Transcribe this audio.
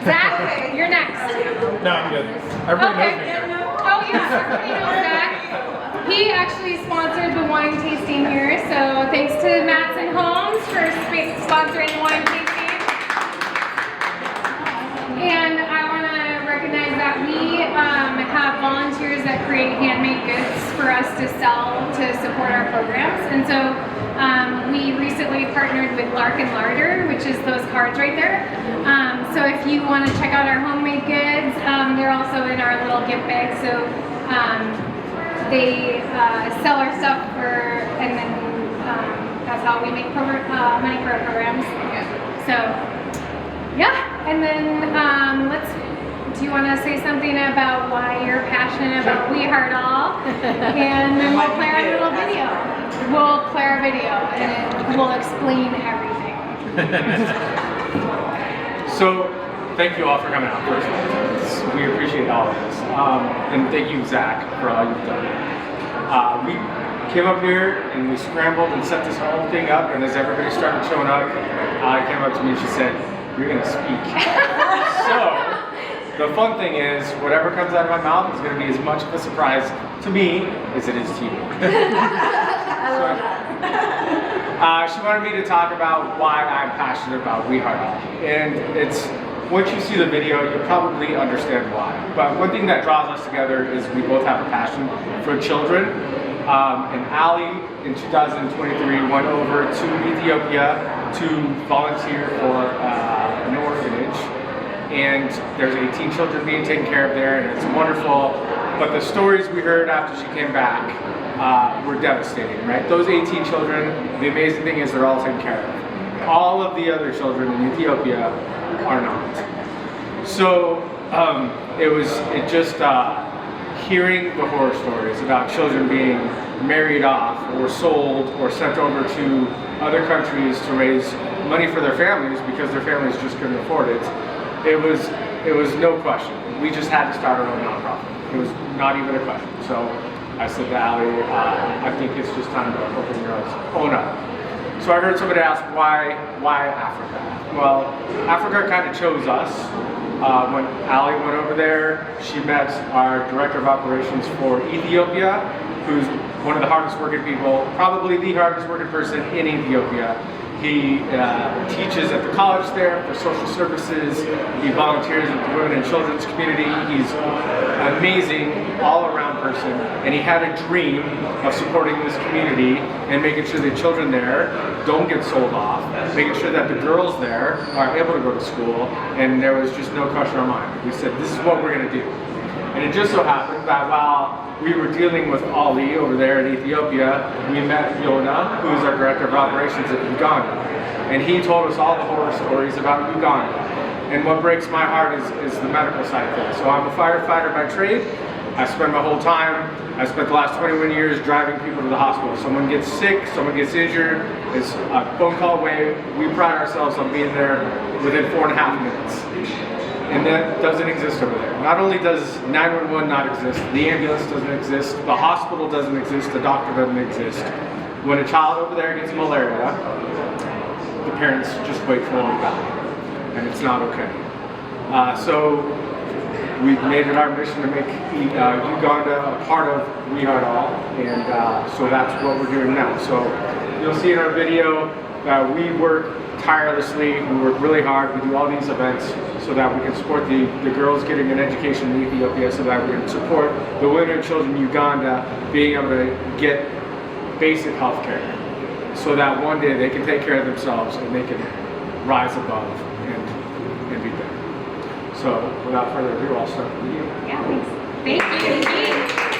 Zach, you're next. No, I'm good. Everybody knows me. Oh yeah, everybody knows Zach. He actually sponsored the wine tasting here, so thanks to Matt's and Homes for sponsoring the wine tasting. And I want to recognize that we have volunteers that create handmade goods for us to sell to support our programs. And so we recently partnered with Lark and Larder, which is those cards right there. So if you want to check out our homemade goods, they're also in our little gift bag. So they sell our stuff and then that's how we make money for our programs. So yeah, and then do you want to say something about why you're passionate about We Heart All? And then we'll play our little video. We'll play our video and it will explain everything. So, thank you all for coming out first. We appreciate all of this. And thank you, Zach, for all you've done. We came up here and we scrambled and set this whole thing up, and as everybody started showing up, Allie came up to me and she said, "You're going to speak." So, the fun thing is, whatever comes out of my mouth is going to be as much of a surprise to me as it is to you. She wanted me to talk about why I'm passionate about We Heart All. And it's, once you see the video, you'll probably understand why. But one thing that draws us together is we both have a passion for children. And Allie, in 2023, went over to Ethiopia to volunteer for an orphanage. And there's 18 children being taken care of there, and it's wonderful. But the stories we heard after she came back were devastating, right? Those 18 children, the amazing thing is they're all taken care of. All of the other children in Ethiopia are not. So hearing the horror stories about children being married off or sold or sent over to other countries to raise money for their families because their families just couldn't afford it. It was no question. We just had to start our own nonprofit. It was not even a question. So I said to Allie, I think it's just time to open your own up. So I heard somebody ask, why Africa? Well, Africa kind of chose us. When Allie went over there, she met our director of operations for Ethiopia, who's one of the hardest working people, probably the hardest working person in Ethiopia. He teaches at the college there for social services. He volunteers with the women and children's community. He's an amazing all-around person, and he had a dream of supporting this community and making sure the children there don't get sold off, making sure that the girls there are able to go to school, and there was just no question in our mind. We said, this is what we're going to do. And it just so happened that while we were dealing with Ali over there in Ethiopia, we met Yona, who is our director of operations at Uganda. And he told us all the horror stories about Uganda. And what breaks my heart is the medical side of things. So I'm a firefighter by trade. I spend my whole time, I spent the last 21 years driving people to the hospital. Someone gets sick, someone gets injured, it's a phone call away. We pride ourselves on being there within 4.5 minutes. And that doesn't exist over there. Not only does 911 not exist, the ambulance doesn't exist, the hospital doesn't exist, the doctor doesn't exist. When a child over there gets malaria, the parents just wait for them to die. And it's not okay. So we've made it our mission to make Uganda a part of We Heart All. And so that's what we're doing now. So you'll see in our video, we work tirelessly, we work really hard, we do all these events so that we can support the girls getting an education in Ethiopia, so that we can support the women and children in Uganda being able to get basic health care, so that one day they can take care of themselves and they can rise above and be better. So without further ado, I'll start with you. Yeah, thanks. Thank you.